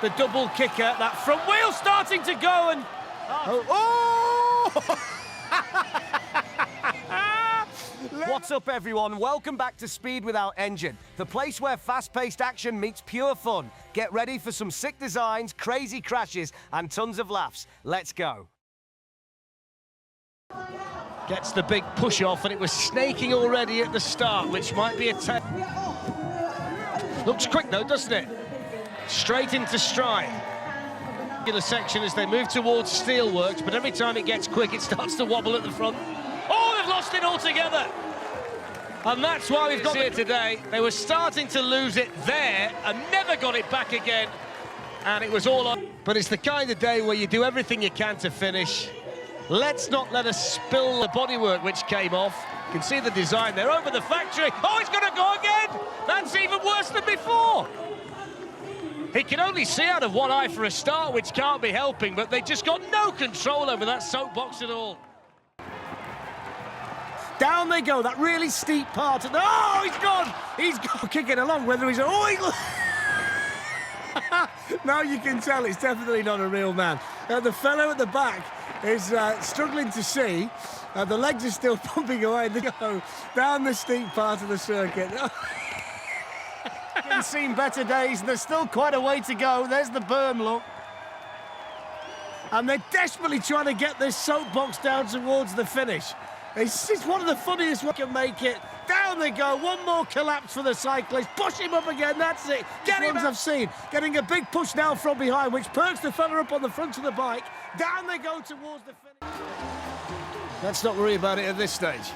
the double kicker, that front wheel starting to go and... What's up, everyone? Welcome back to Speed Without Engine, the place where fast-paced action meets pure fun. Get ready for some sick designs, crazy crashes, and tons of laughs. Let's go. Gets the big push off, and it was snaking already at the start, which might be a... Looks quick, though, doesn't it? Straight into stride. The section as they move towards steelworks, but every time it gets quick, it starts to wobble at the front. Oh, they've lost it altogether! And that's why we've got here today. They were starting to lose it there and never got it back again. And it was all on. But it's the kind of day where you do everything you can to finish. Let's not let us spill the bodywork which came off. You can see the design there over the factory. Oh, he's going to go again! That's even worse than before. He can only see out of one eye for a start, which can't be helping, but they just got no control over that soapbox at all. Down they go, that really steep part. And oh, he's gone! He's gone, kicking along, whether he's... Oh, now you can tell it's definitely not a real man. The fellow at the back is struggling to see. The legs are still pumping away. They go down the steep part of the circuit. I've seen better days, and there's still quite a way to go. There's the berm, look. And they're desperately trying to get this soapbox down towards the finish. It's one of the funniest we can make it. Down they go, one more collapse for the cyclist. Push him up again, that's it. Get him, I've seen. Getting a big push now from behind, which perks the fella up on the front of the bike. Down they go towards the finish. Let's not worry about it at this stage.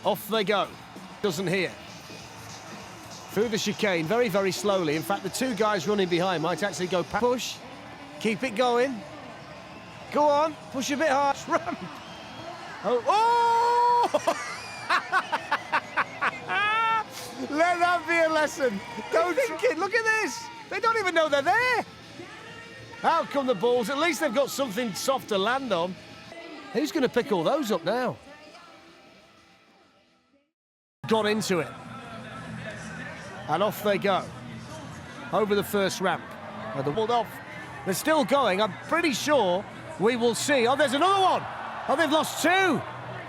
Off they go. Doesn't hear. Through the chicane, very, very slowly. In fact, the two guys running behind might actually go push. Keep it going. Go on, push a bit hard. Ramp. Oh! Let that be a lesson. Don't think it. Look at this. They don't even know they're there. Out come the balls. At least they've got something soft to land on. Who's going to pick all those up now? Got into it. And off they go. Over the first ramp. The walled off. They're still going. I'm pretty sure we will see. Oh, there's another one. Oh, they've lost two.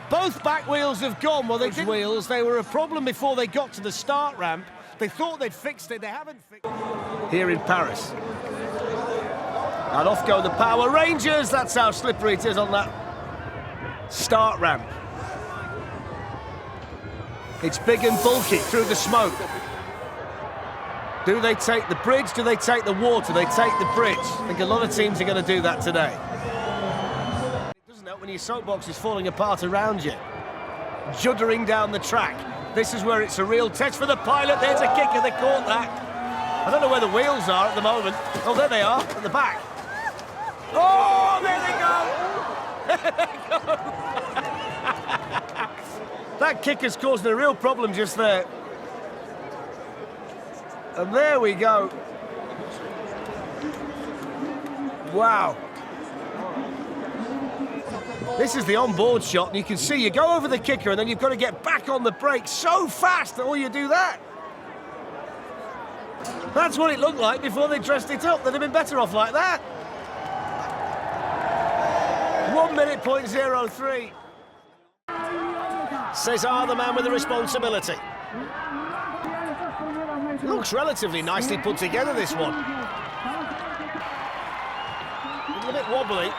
Both back wheels have gone. Well, those wheels, they were a problem before they got to the start ramp. They thought they'd fixed it. They haven't fixed it. Here in Paris. And off go the Power Rangers. That's how slippery it is on that start ramp. It's big and bulky through the smoke. Do they take the bridge? Do they take the water? They take the bridge. I think a lot of teams are going to do that today. It doesn't help when your soapbox is falling apart around you. Juddering down the track. This is where it's a real test for the pilot. There's a kicker, they caught that. I don't know where the wheels are at the moment. Oh, there they are, at the back. Oh, there they go! There they go! That kicker's causing a real problem just there. And there we go. Wow. This is the onboard shot, and you can see you go over the kicker, and then you've got to get back on the brake so fast that all you do that. That's what it looked like before they dressed it up. They'd have been better off like that. 1:03. Cesar, the man with the responsibility. Looks relatively nicely put together, this one. A bit wobbly.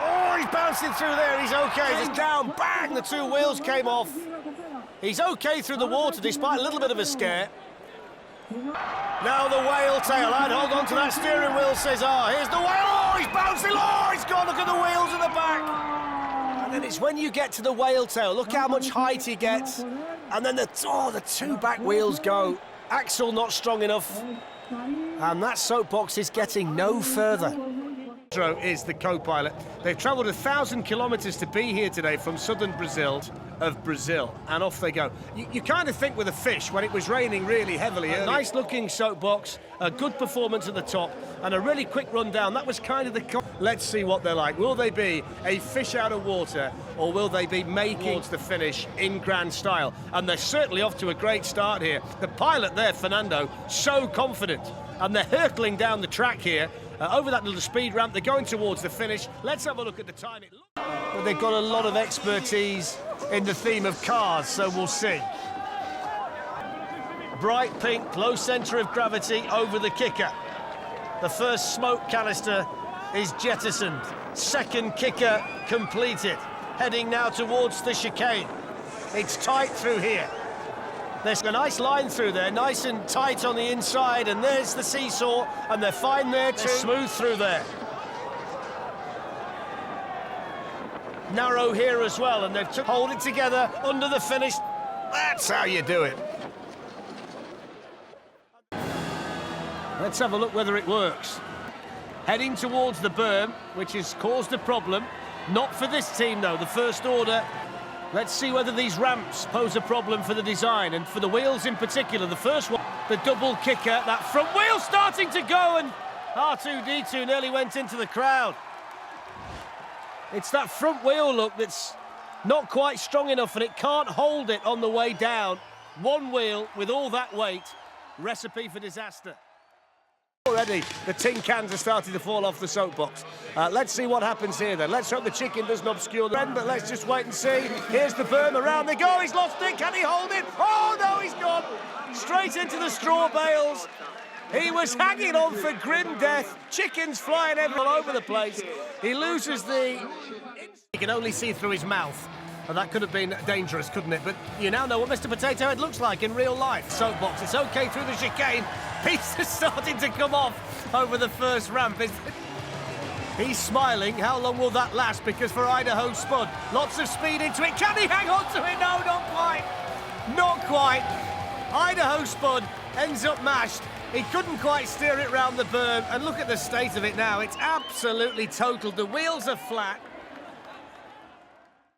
Oh, he's bouncing through there, he's okay. He's down, bang, the two wheels came off. He's okay through the water, despite a little bit of a scare. Now the whale tail, I'd hold on to that steering wheel, Cesar. Here's the whale, oh, he's bouncing, oh, he's gone, look at the wheels at the back. And then it's when you get to the whale tail, look how much height he gets. And then the two back wheels go. Axle not strong enough, and that soapbox is getting no further. Is the co-pilot. They've travelled 1,000 kilometres to be here today from southern Brazil, and off they go. You kind of think with a fish when it was raining really heavily. A nice looking soapbox, a good performance at the top, and a really quick run down. That was kind of the... Let's see what they're like. Will they be a fish out of water, or will they be making towards the finish in grand style? And they're certainly off to a great start here. The pilot there, Fernando, so confident. and they're hurtling down the track here, over that little speed ramp. They're going towards the finish. Let's have a look at the time. Well, they've got a lot of expertise in the theme of cars, so we'll see. Bright pink, low centre of gravity over the kicker. The first smoke canister is jettisoned. Second kicker completed. Heading now towards the chicane. It's tight through here. There's a nice line through there, nice and tight on the inside, and there's the seesaw, and they're fine there too. They're smooth through there. Narrow here as well, and they've hold it together under the finish. That's how you do it. Let's have a look whether it works. Heading towards the berm, which has caused a problem. Not for this team, though, the first order. Let's see whether these ramps pose a problem for the design, and for the wheels in particular. The first one, the double kicker, that front wheel starting to go, and R2-D2 nearly went into the crowd. It's that front wheel, look, that's not quite strong enough, and it can't hold it on the way down. One wheel with all that weight, recipe for disaster. Already, the tin cans are starting to fall off the soapbox. Let's see what happens here then. Let's hope the chicken doesn't obscure the end, but let's just wait and see. Here's the berm, around they go, he's lost it, can he hold it? Oh no, he's gone! Straight into the straw bales. He was hanging on for grim death. Chickens flying all over the place. He loses the... You can only see through his mouth. And that could have been dangerous, couldn't it? But you now know what Mr. Potato Head looks like in real life. Soapbox, it's okay through the chicane. Pieces starting to come off over the first ramp. He's smiling. How long will that last? Because for Idaho Spud, lots of speed into it. Can he hang on to it? No, not quite. Not quite. Idaho Spud ends up mashed. He couldn't quite steer it round the berm. And look at the state of it now. It's absolutely total. The wheels are flat.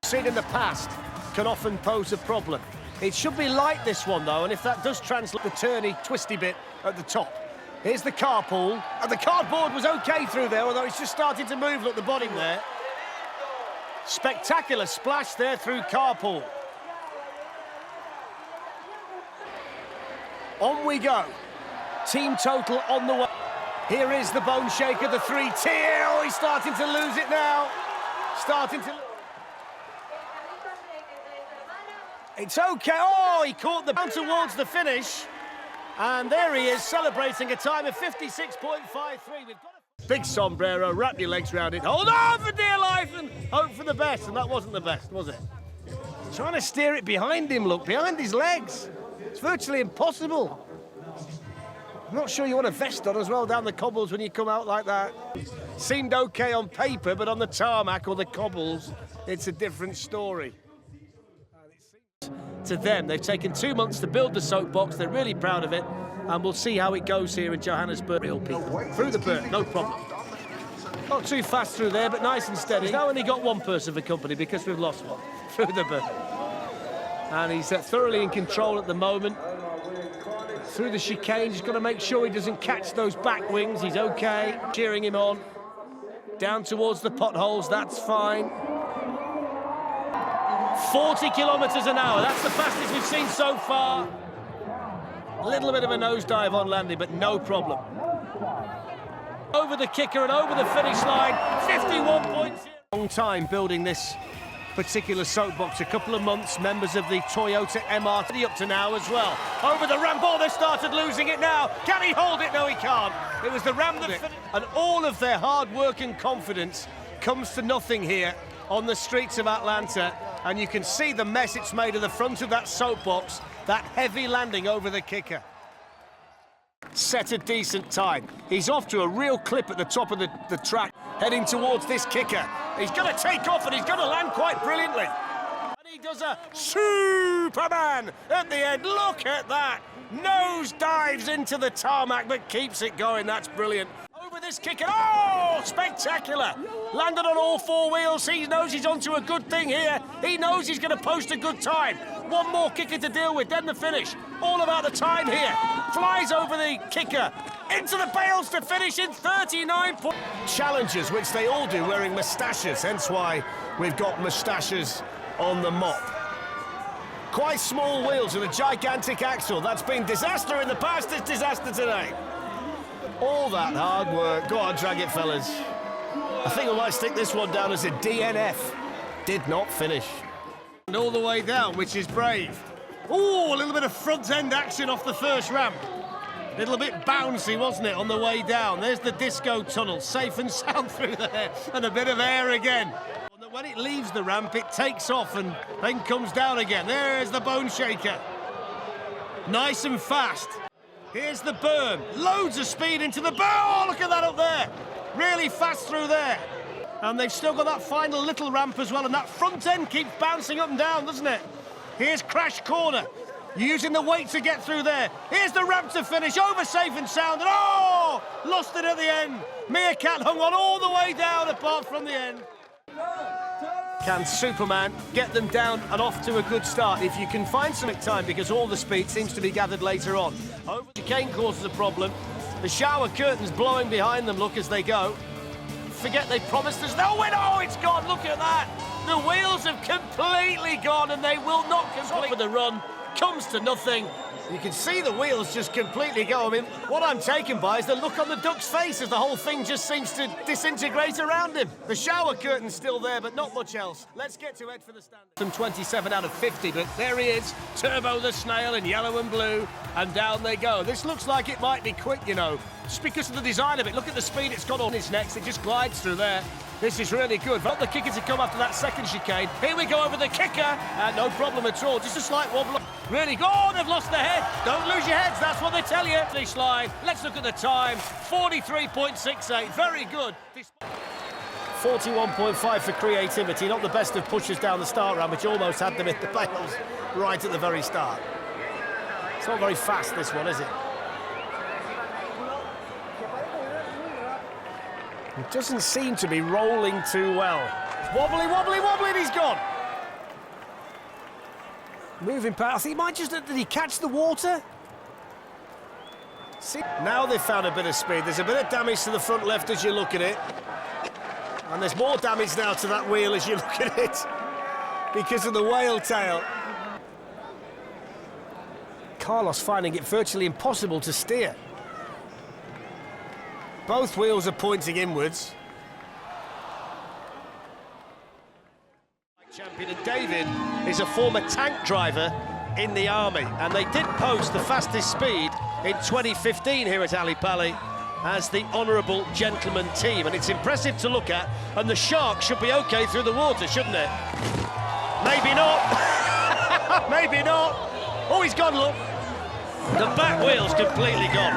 Seen in the past can often pose a problem. It should be light, this one, though, and if that does translate the turny, twisty bit at the top. Here's the carpool, and the cardboard was okay through there, although it's just starting to move, look, the bottom there. Spectacular splash there through carpool. On we go. Team total on the way. Here is the bone shaker, the 3-tier. Oh, he's starting to lose it now. Starting to... It's okay. Oh, he caught the bounce towards the finish. And there he is, celebrating a time of 56.53. We've got a big sombrero, wrap your legs around it, hold on for dear life and hope for the best. And that wasn't the best, was it? Trying to steer it behind him, look, behind his legs. It's virtually impossible. I'm not sure you want a vest on as well down the cobbles when you come out like that. Seemed okay on paper, but on the tarmac or the cobbles, it's a different story. To them, they've taken 2 months to build the soapbox. They're really proud of it, and we'll see how it goes here in Johannesburg. Real people through the berm, no problem. Not too fast through there, but nice and steady. He's now only got one person for company because we've lost one through the berm, and he's thoroughly in control at the moment. Through the chicane, he's got to make sure he doesn't catch those back wings. He's okay. Cheering him on. Down towards the potholes. That's fine. 40 kilometres an hour, that's the fastest we've seen so far. A little bit of a nosedive on landing, but no problem. Over the kicker and over the finish line, 51.0. Long time building this particular soapbox, a couple of months, members of the Toyota MRT up to now as well. Over the ramp, oh, they started losing it now. Can he hold it? No, he can't. It was the ramp that finished. And all of their hard work and confidence comes to nothing here on the streets of Atlanta. And you can see the mess it's made of the front of that soapbox, that heavy landing over the kicker. Set a decent time. He's off to a real clip at the top of the track, heading towards this kicker. He's going to take off and he's going to land quite brilliantly. And he does a Superman at the end. Look at that. Nose dives into the tarmac but keeps it going. That's brilliant. Over this kicker. Oh, spectacular. Landed on all four wheels. He knows he's onto a good thing here. He knows he's going to post a good time. One more kicker to deal with, then the finish. All about the time here. Flies over the kicker. Into the bales to finish in 39 points. Challengers, which they all do, wearing moustaches. Hence why we've got moustaches on the mop. Quite small wheels and a gigantic axle. That's been disaster in the past, it's disaster today. All that hard work. Go on, drag it, fellas. I think I might stick this one down as a DNF. Did not finish. And all the way down, which is brave. Oh, a little bit of front-end action off the first ramp. A little bit bouncy, wasn't it, on the way down? There's the disco tunnel, safe and sound through there, and a bit of air again. When it leaves the ramp, it takes off and then comes down again. There's the bone shaker. Nice and fast. Here's the berm. Loads of speed into the berm. Oh, look at that up there. Really fast through there. And they've still got that final little ramp as well, and that front end keeps bouncing up and down, doesn't it? Here's Crash Corner. Using the weight to get through there. Here's the ramp to finish, over safe and sound, and oh! Lost it at the end. Meerkat hung on all the way down, apart from the end. Can Superman get them down and off to a good start if you can find some time, because all the speed seems to be gathered later on. Over chicane causes a problem. The shower curtains blowing behind them, look, as they go. Forget they promised us no win. Oh, it's gone, look at that. The wheels have completely gone and they will not complete with the run. Comes to nothing. You can see the wheels just completely go. I mean, what I'm taken by is the look on the duck's face as the whole thing just seems to disintegrate around him. The shower curtain's still there, but not much else. Let's get to Ed for the standard. Some 27 out of 50, but there he is. Turbo the snail in yellow and blue, and down they go. This looks like it might be quick, you know, just because of the design of it. Look at the speed it's got on its next. It just glides through there. This is really good. Not the kicker to come after that second chicane. Here we go over the kicker, and no problem at all. Just a slight wobble. Really good. Oh, they've lost their head. Don't lose your heads, that's what they tell you. Finish line. Let's look at the time. 43.68. Very good. 41.5 for creativity. Not the best of pushes down the start round, which almost had them in the bails right at the very start. It's not very fast, this one, is it? It doesn't seem to be rolling too well. Wobbly, wobbly, wobbly, and he's gone. Moving past, I think he might just, did he catch the water? See, now they've found a bit of speed. There's a bit of damage to the front left as you look at it. And there's more damage now to that wheel as you look at it because of the whale tail. Carlos finding it virtually impossible to steer. Both wheels are pointing inwards. Champion, and David is a former tank driver in the army, and they did post the fastest speed in 2015 here at Ali Pali as the Honourable Gentleman team, and it's impressive to look at, and the shark should be okay through the water, shouldn't it? Maybe not. Maybe not. Oh, he's gone, look. The back wheel's completely gone.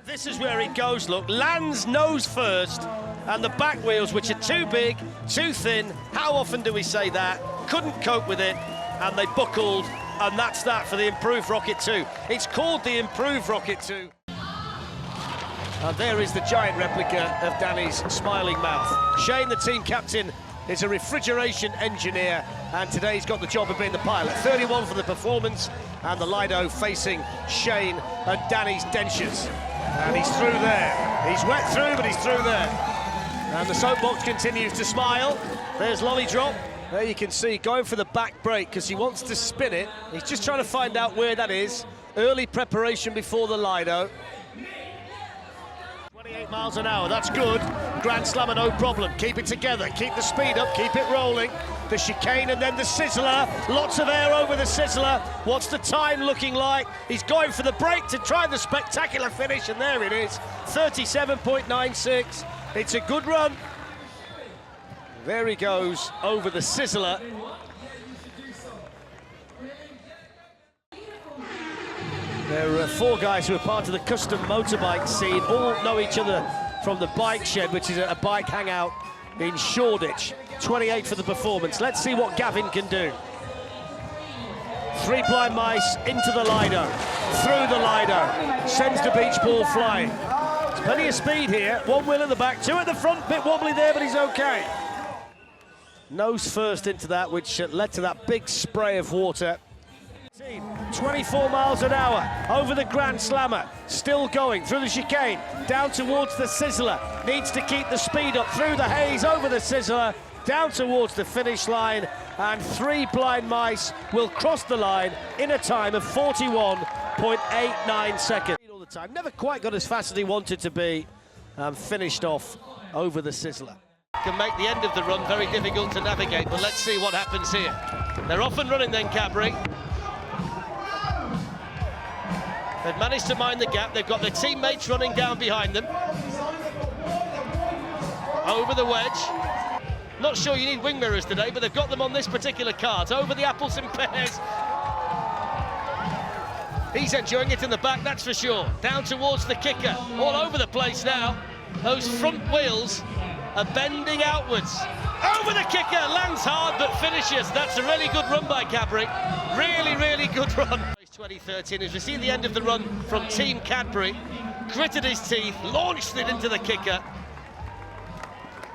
This is where it goes, look. Lands nose first, and the back wheels, which are too big, too thin. How often do we say that? Couldn't cope with it, and they buckled, and that's that for the improved Rocket 2. It's called the improved Rocket 2. And there is the giant replica of Danny's smiling mouth. Shane, the team captain, is a refrigeration engineer, and today he's got the job of being the pilot. 31 for the performance, and the Lido facing Shane and Danny's dentures. And he's through there. He's wet through, but he's through there. And the soapbox continues to smile. There's Lolly Drop. There you can see, going for the back brake because he wants to spin it. He's just trying to find out where that is. Early preparation before the Lido. 28 miles an hour, that's good. Grand Slammer, no problem. Keep it together, keep the speed up, keep it rolling. The chicane and then the sizzler. Lots of air over the sizzler. What's the time looking like? He's going for the break to try the spectacular finish, and there it is. 37.96. It's a good run. There he goes over the sizzler. There are four guys who are part of the custom motorbike scene, all know each other from the bike shed, which is a bike hangout in Shoreditch. 28 for the performance. Let's see what Gavin can do. Three blind mice into the Lido, through the Lido, sends the beach ball flying. There's plenty of speed here. One wheel at the back, two at the front, bit wobbly there, but he's okay. Nose first into that, which led to that big spray of water. 24 miles an hour over the Grand Slammer, still going through the chicane, down towards the sizzler, needs to keep the speed up through the haze, over the sizzler, down towards the finish line, and three blind mice will cross the line in a time of 41.89 seconds. All the So I've never quite got as fast as he wanted to be, finished off over the sizzler. Can make the end of the run very difficult to navigate, but let's see what happens here. They're off and running then, Cadbury. They've managed to mind the gap. They've got their teammates running down behind them. Over the wedge. Not sure you need wing mirrors today, but they've got them on this particular cart. Over the apples and pears. He's enjoying it in the back, that's for sure. Down towards the kicker. All over the place now. Those front wheels are bending outwards. Over the kicker, lands hard but finishes. That's a really good run by Cadbury. Really, really good run. 2013, as we see the end of the run from Team Cadbury, gritted his teeth, launched it into the kicker,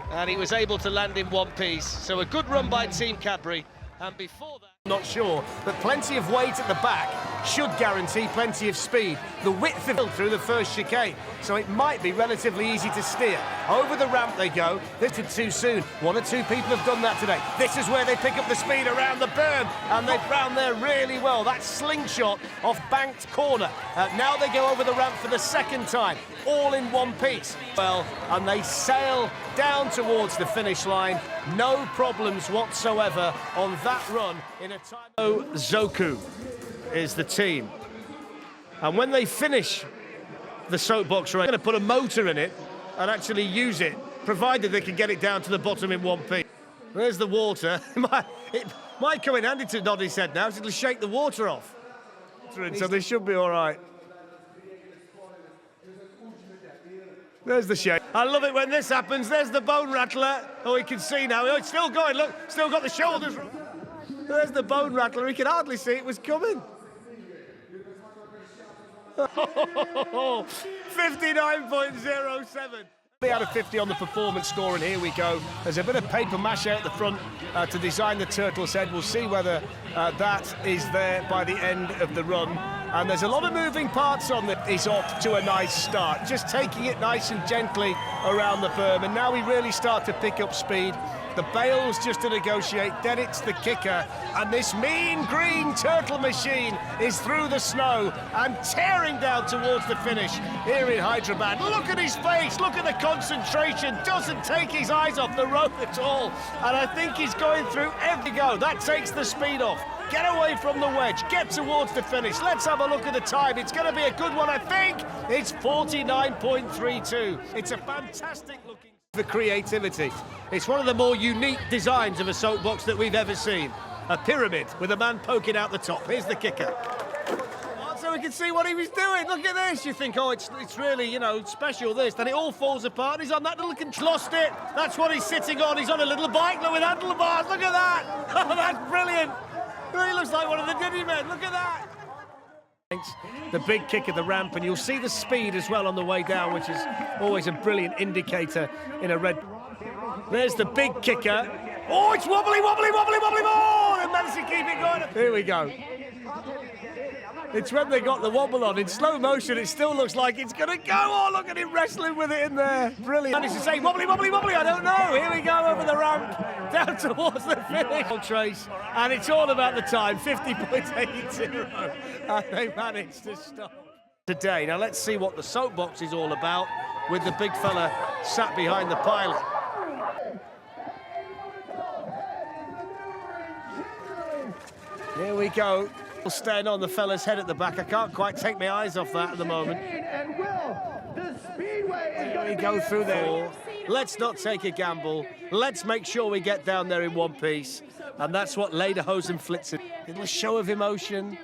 and he was able to land in one piece. So a good run by Team Cadbury, and before that... Not sure, but plenty of weight at the back should guarantee plenty of speed. The width of through the first chicane, so it might be relatively easy to steer. Over the ramp they go. This is too soon. One or two people have done that today. This is where they pick up the speed around the berm, and they've round there really well. That slingshot off banked corner. Now they go over the ramp for the second time, all in one piece. Well, and they sail down towards the finish line. No problems whatsoever on that run in a time. BOSOZOKU is the team. And when they finish the soapbox race, they're going to put a motor in it and actually use it, provided they can get it down to the bottom in one piece. There's the water. It might come in handy to nod his head now, so it'll shake the water off. So they should be all right. There's the shape. I love it when this happens. There's the bone rattler. Oh, he can see now. Oh, it's still going. Look, still got the shoulders. There's the bone rattler. He can hardly see it was coming. 59.07. Out of 50 on the performance score, and here we go. There's a bit of paper mache at the front to design the turtle's head. We'll see whether that is there by the end of the run. And there's a lot of moving parts on it. He's off to a nice start, just taking it nice and gently around the berm, and now we really start to pick up speed. The bail's just to negotiate, then it's the kicker, and this mean green turtle machine is through the snow and tearing down towards the finish here in Hyderabad. Look at his face, look at the concentration, doesn't take his eyes off the road at all, and I think he's going through every go. That takes the speed off. Get away from the wedge, get towards the finish. Let's have a look at the time. It's going to be a good one, I think. It's 49.32. It's a fantastic looking... For creativity. It's one of the more unique designs of a soapbox that we've ever seen. A pyramid with a man poking out the top. Here's the kicker. So we can see what he was doing. Look at this. You think, oh, it's really, you know, special this. Then it all falls apart. He's on that little lost it. That's what he's sitting on. He's on a little bike with handlebars. Look at that. Oh, that's brilliant. He looks like one of the Diddy men. Look at that. The big kick at the ramp, and you'll see the speed as well on the way down, which is always a brilliant indicator in a red. There's the big kicker. Oh, it's wobbly, wobbly, wobbly, wobbly. Oh, they managed to keep it going. Here we go. It's when they got the wobble on. In slow motion, it still looks like it's going to go. Oh, look at him wrestling with it in there. Brilliant. Managed to say wobbly, wobbly, wobbly. I don't know. Here we go over the ramp, down towards the finish. Trace, and it's all about the time, 50.80. And they managed to stop today. Now let's see what the soapbox is all about with the big fella sat behind the pilot. Here we go. Staying on the fella's head at the back. I can't quite take my eyes off that at the moment. Here we go through there. Let's not take a gamble. Let's make sure we get down there in one piece. And that's what Lederhosen Flitzen. A little show of emotion.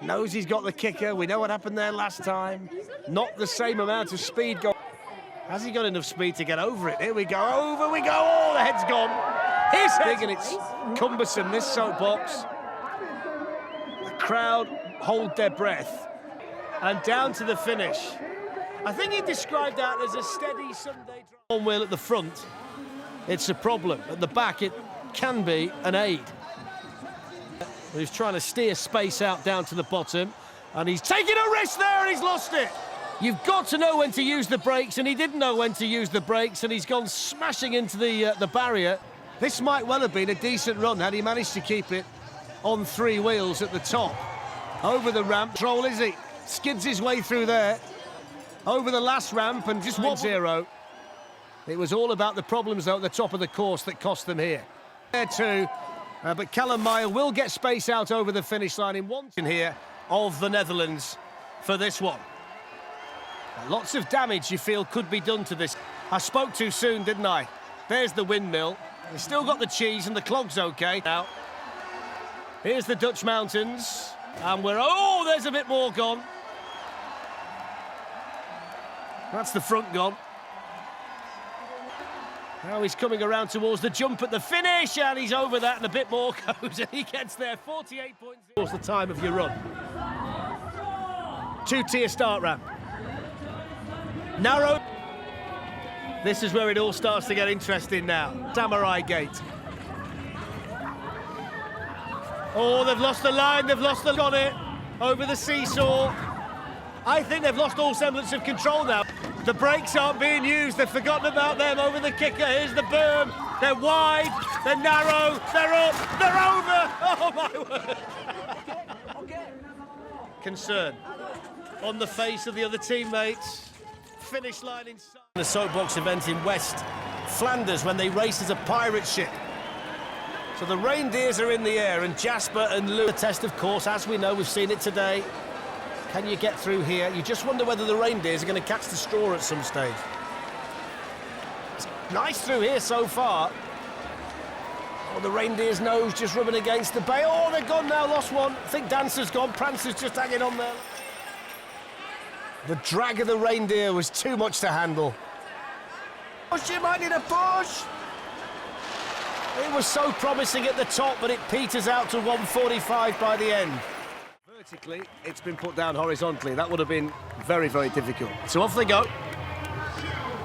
Knows he's got the kicker. We know what happened there last time. Not the same amount of speed. Has he got enough speed to get over it? Here we go. Over we go. Oh, the head's gone. Here's big, and it's cumbersome, this soapbox. Crowd hold their breath, and down to the finish. I think he described that as a steady Sunday drive. One wheel at the front, it's a problem. At the back, it can be an aid. He's trying to steer space out down to the bottom, and he's taking a risk there, and he's lost it. You've got to know when to use the brakes, and he didn't know when to use the brakes, and he's gone smashing into the barrier. This might well have been a decent run had he managed to keep it on three wheels at the top. Over the ramp, control is he? Skids his way through there. over the last ramp and just 1-0. It was all about the problems, though, at the top of the course that cost them here. There too, but Callum MAIE will get space out over the finish line in one here of the Netherlands for this one. Lots of damage, you feel, could be done to this. I spoke too soon, didn't I? There's the windmill. They've still got the cheese and the clog's okay. Now, here's the Dutch mountains. And we're... Oh, there's a bit more gone. That's the front gone. Now he's coming around towards the jump at the finish, and he's over that, and a bit more goes, and he gets there. 48 points. What's the time of your run? 2-tier start ramp. Narrow. This is where it all starts to get interesting now. Samurai Gate. Oh, they've lost the line, they've lost the... Got it. Over the seesaw. I think they've lost all semblance of control now. The brakes aren't being used, they've forgotten about them. Over the kicker, here's the berm. They're wide, they're narrow, they're up, they're over. Oh, my word. Concern on the face of the other teammates. Finish line inside. The SOAPBOX event in West Flanders when they race as a pirate ship. So the reindeers are in the air, and Jasper and Lou. The test, of course, as we know, we've seen it today. Can you get through here? You just wonder whether the reindeers are going to catch the straw at some stage. It's nice through here so far. Oh, the reindeer's nose just rubbing against the bay. Oh, they're gone now, lost one. I think Dancer's gone, Prancer's just hanging on there. The drag of the reindeer was too much to handle. Push, you might need a push. It was so promising at the top, but it peters out to 145 by the end. Vertically, it's been put down horizontally. That would have been very, very difficult. So off they go.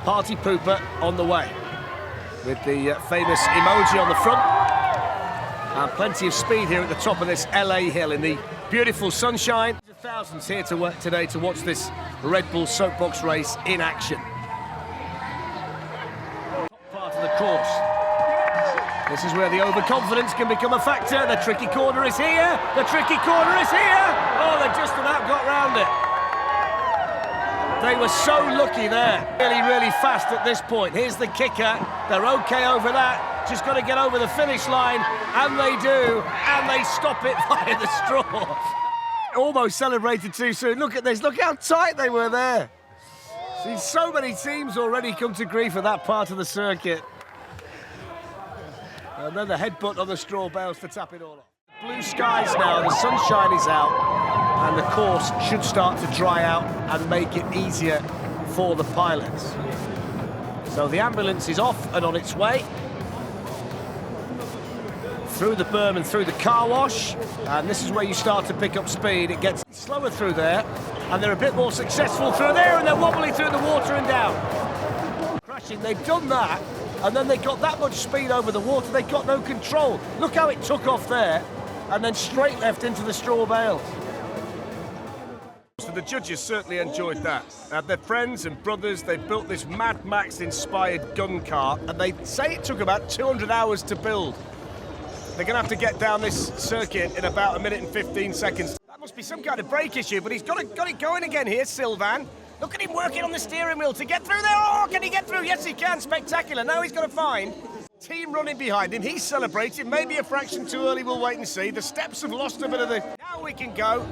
Party pooper on the way, with the famous emoji on the front. And plenty of speed here at the top of this LA hill in the beautiful sunshine. Thousands here to work today to watch this Red Bull SOAPBOX race in action. Top part of the course. This is where the overconfidence can become a factor. The tricky corner is here. The tricky corner is here. Oh, they just about got round it. They were so lucky there. Really, really fast at this point. Here's the kicker. They're okay over that. Just got to get over the finish line. And they do. And they stop it via the straw. Almost celebrated too soon. Look at this. Look how tight they were there. See, so many teams already come to grief at that part of the circuit. And then the headbutt on the straw bales to tap it all off. Blue skies now, the sunshine is out, and the course should start to dry out and make it easier for the pilots. So the ambulance is off and on its way. Through the berm and through the car wash, and this is where you start to pick up speed. It gets slower through there, and they're a bit more successful through there, and they're wobbly through the water and down. Crashing, they've done that, and then they got that much speed over the water, they got no control. Look how it took off there, and then straight left into the straw bales. So the judges certainly enjoyed that. Their friends and brothers, they built this Mad Max-inspired gun car, and they say it took about 200 hours to build. They're going to have to get down this circuit in about 1 minute and 15 seconds. That must be some kind of brake issue, but he's got it going again here, Sylvain. Look at him working on the steering wheel to get through there. Oh, can he get through? Yes, he can. Spectacular. Now he's got to find team running behind him. He's celebrating. Maybe a fraction too early. We'll wait and see. The steps have lost a bit of the... Now we can go.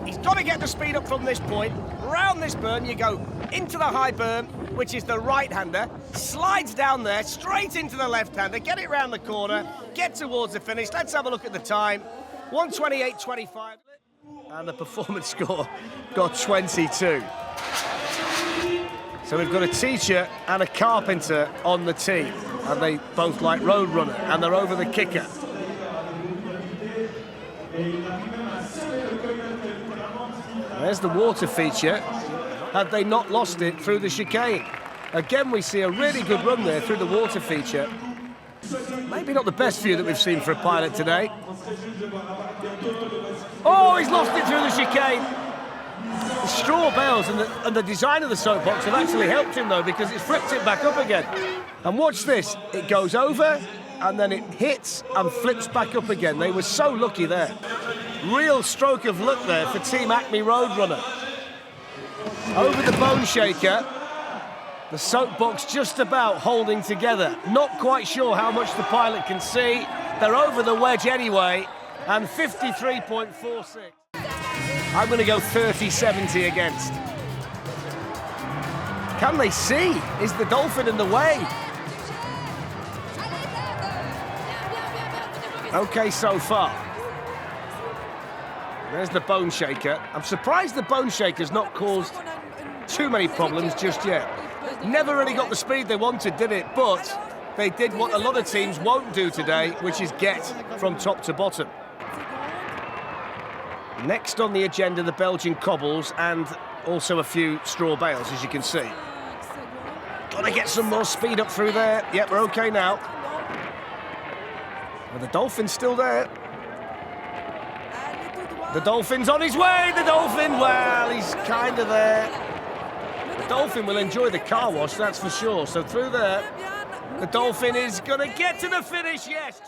He's got to get the speed up from this point. Round this berm, you go into the high berm, which is the right-hander, slides down there, straight into the left-hander, get it round the corner, get towards the finish. Let's have a look at the time. 1:28.25. And the performance score got 22. So we've got a teacher and a carpenter on the team, and they both like Roadrunner, and they're over the kicker. There's the water feature. Had they not lost it through the chicane? Again, we see a really good run there through the water feature. Maybe not the best view that we've seen for a pilot today. Oh, he's lost it through the chicane. The straw bales and the design of the SOAPBOX have actually helped him, though, because it's flipped it back up again. And watch this. It goes over, and then it hits and flips back up again. They were so lucky there. Real stroke of luck there for Team Acme Roadrunner. Over the bone shaker. The soapbox just about holding together. Not quite sure how much the pilot can see. They're over the wedge anyway, and 53.46. I'm going to go 30-70 against. Can they see? Is the dolphin in the way? Okay so far. There's the bone shaker. I'm surprised the bone shaker's not caused too many problems just yet. Never really got the speed they wanted, did it? But they did what a lot of teams won't do today, which is get from top to bottom. Next on the agenda, the Belgian cobbles and also a few straw bales, as you can see. Got to get some more speed up through there. Yep, we're okay now. Well, the dolphin's still there. The dolphin's on his way. The dolphin, well, he's kind of there. The dolphin will enjoy the car wash, that's for sure. So through there, the dolphin is going to get to the finish. Yes,